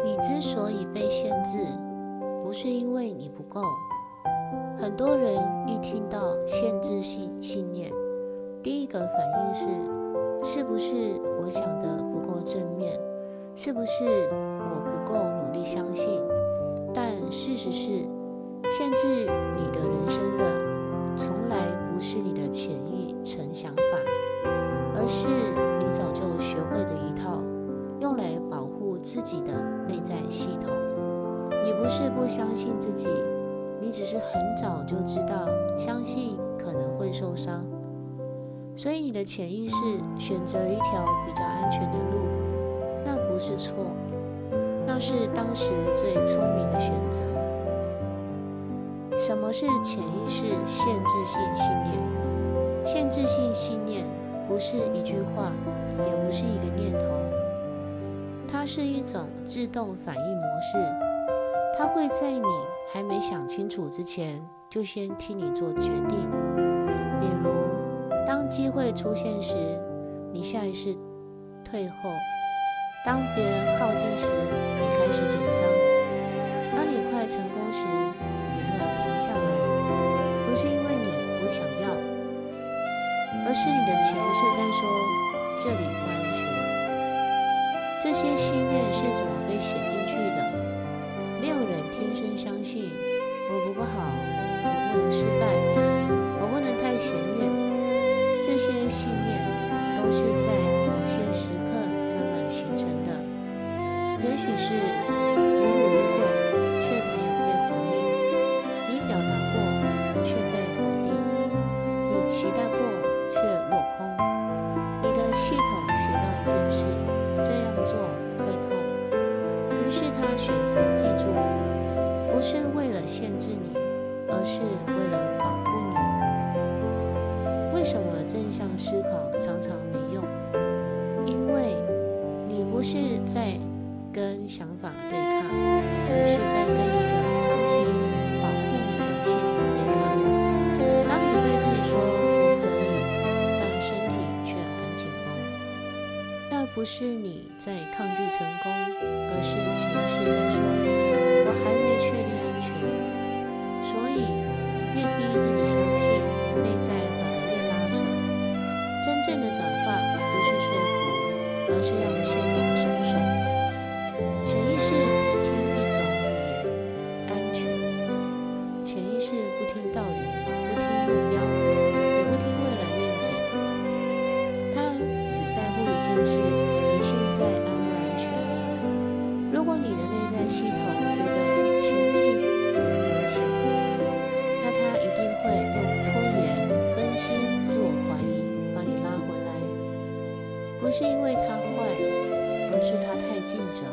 你之所以被限制，不是因为你不够。很多人一听到限制性信念，第一个反应是不是我想的不够正面？是不是我不够努力相信？但事实是，限制你的人生的，从来不是你的潜意识想法，而是你早就学会的一套用来保护自己的内在系统。你不是不相信自己，你只是很早就知道相信可能会受伤，所以你的潜意识选择了一条比较安全的路。那不是错，那是当时最聪明的选择。什么是潜意识限制性信念？限制性信念不是一句话，也不是一个念头，它是一种自动反应模式。它会在你还没想清楚之前，就先替你做决定。比如，当机会出现时，你下意识退后；当别人靠近时，你开始紧张；当你快成功时，你突然停下来。不是因为你不想要，而是你的潜意识在说这里不安全。这些信念是怎么被写进去的？没有人天生相信我不够好，我不能失败，我不能太显眼。这些信念都是在某些时刻慢慢形成的。也许是你努力过却没有被回应，你表达过却被否定，你期待过却落空。你的系统学到一件事，这样做会痛，于是他选择记住，不是为了限制你，而是为了保护你。为什么正向思考常常没用？因为你不是在跟想法对抗，你是在跟一个长期保护你的系统对抗。当你对自己说我可以，但身体却很紧绷，那不是你在抗拒成功，而是潜意识在说我还没确定安全。所以越逼自己相信，内在反而越拉扯。真正的转化不是说服，而是让系统松手。潜意识只听一种语言，安全。潜意识不听道理，不听目标，也不听未来愿景。它只在乎一件事，你现在安不安全。如果你的内在系统觉得前进等于危险，那它一定会用拖延、分心、自我怀疑把你拉回来。不是因为它坏，而是它太尽责。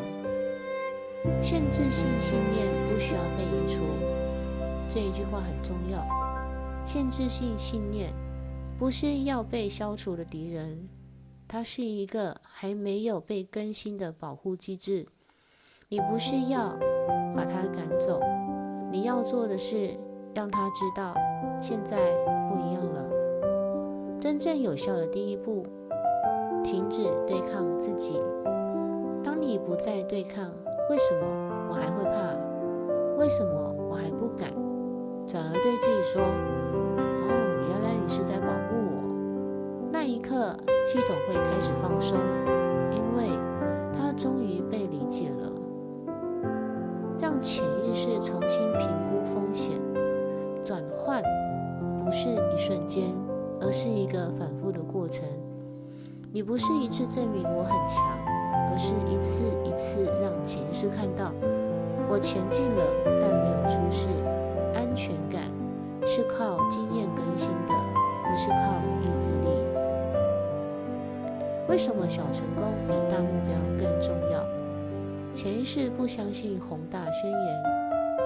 限制性信念不需要被移除，这一句话很重要。限制性信念不是要被消除的敌人，它是一个还没有被更新的保护机制。你不是要把它赶走，你要做的是让他知道现在不一样了。真正有效的第一步，停止对抗自己。当你不再对抗，为什么我还会怕？为什么我还不敢？转而对自己说，原来你是在保护我。那一刻，系统会开始放松，因为它终于被理解了。让潜意识重新评估风险，转换不是一瞬间，而是一个反复的过程。你不是一次证明我很强，而是一次一次让潜意识看到我前进了，但没有出事。安全感是靠经验更新的，不是靠意志力。为什么小成功比大目标更重要？潜意识不相信宏大宣言，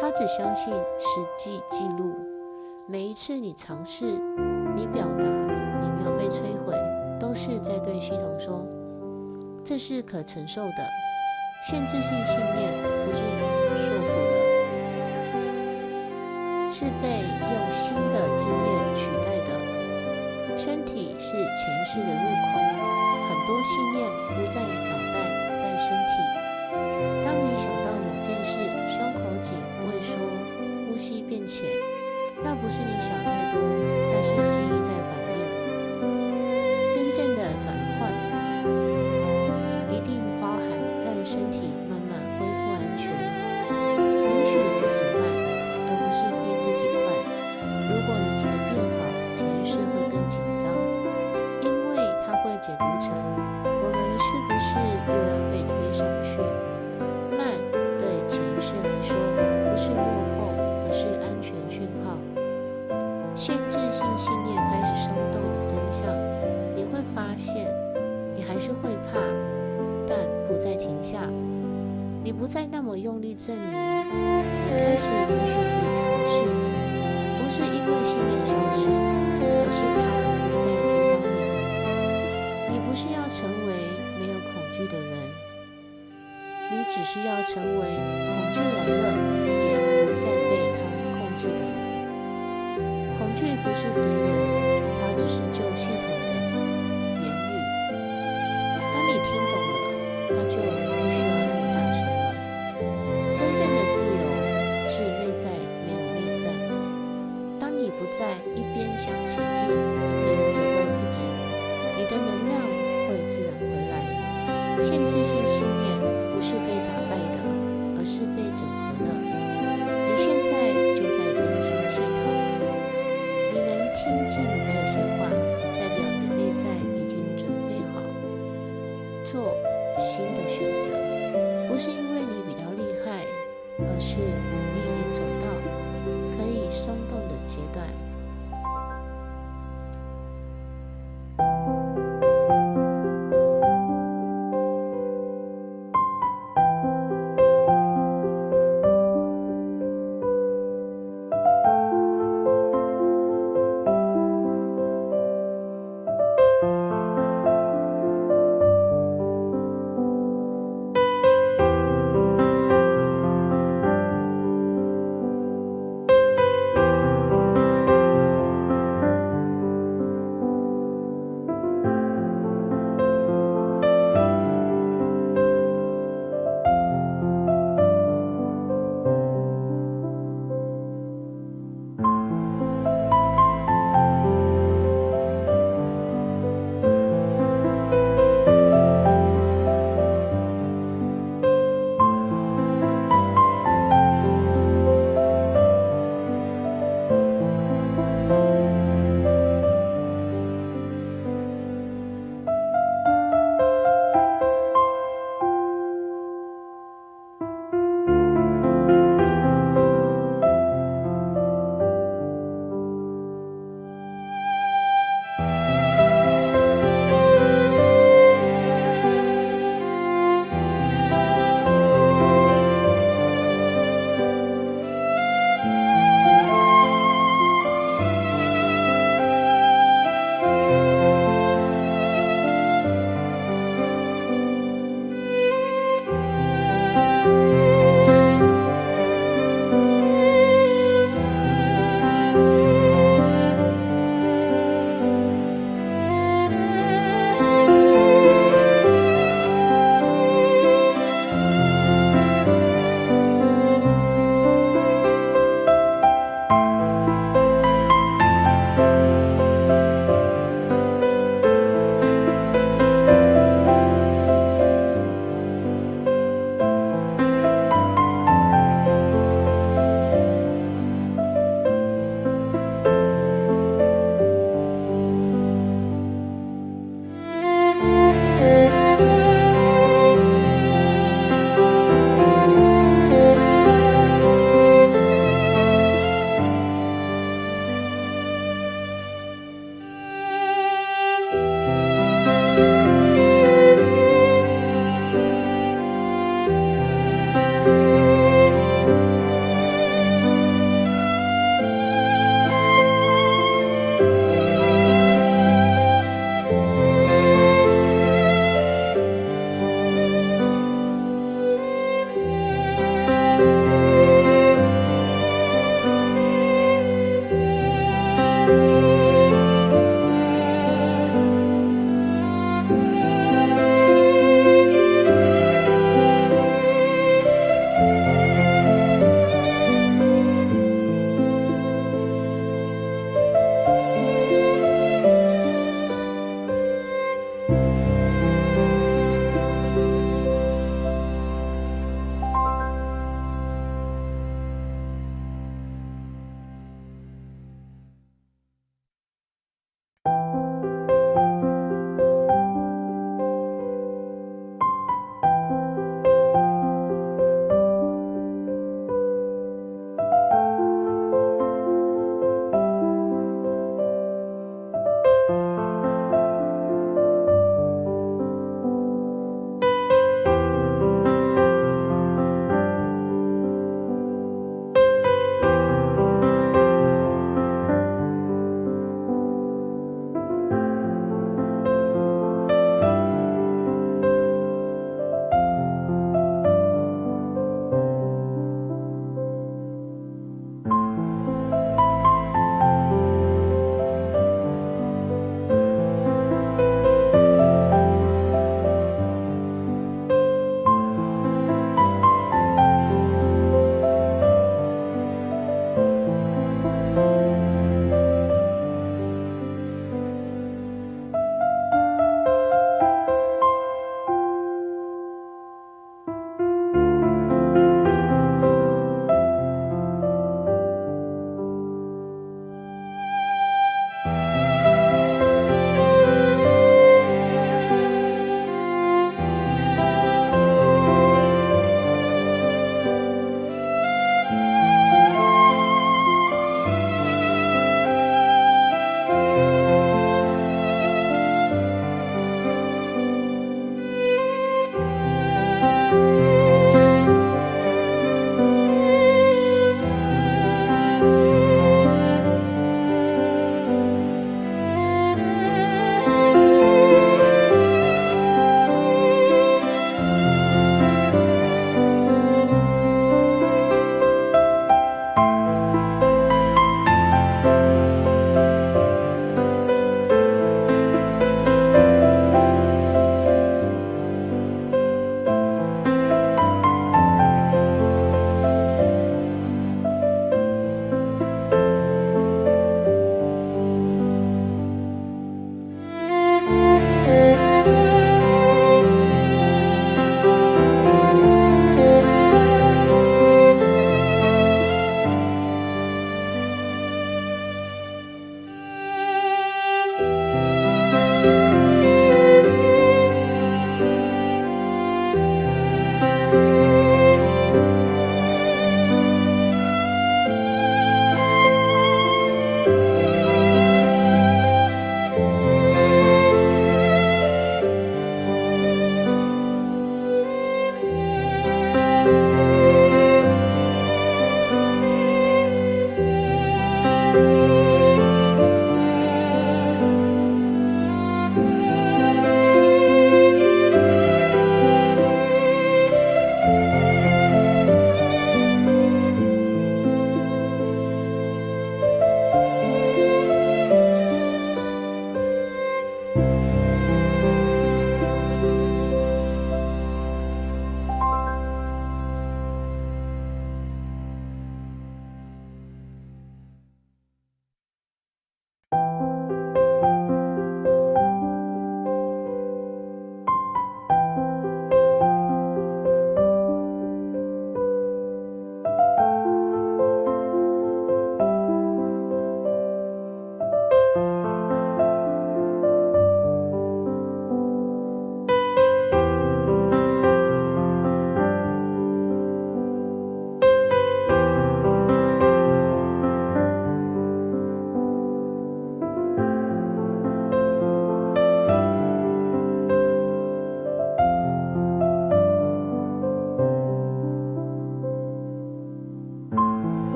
它只相信实际记录。每一次你尝试，你表达，你没有被摧毁，都是在对系统说，这是可承受的。限制性信念不是束缚的，是被用新的经验取代的。身体是潜意识的入口，很多信念不在脑袋，在身体。当你想身体慢慢恢复安全。允许自己慢，而不是逼自己快。如果你急得变好，潜意识会更紧张，因为它会解读成我们是不是又要被推上去。慢对潜意识来说不是落后，而是安全讯号。限制性信念开始松动的真相，你会发现你还是会怕，但不再停下。你不再那么用力证明，你开始允许自己尝试，不是因为信念消失，而是它不再阻挡你。你不是要成为没有恐惧的人，你只是要成为恐惧来了也不再被它控制的人。恐惧不是敌人，它只是旧系统的言语。当你听懂了，那就不需要那么大声了。真正的自由是内在没有内在。当你不再一边想前进，一边责怪自己，你的能量会自然回来。限制性信念不是被打败的，而是被整合的。你现在就在更新系统。你能听进这些话，代表你的内在已经准备好做新的选择。不是因为你比较厉害，而是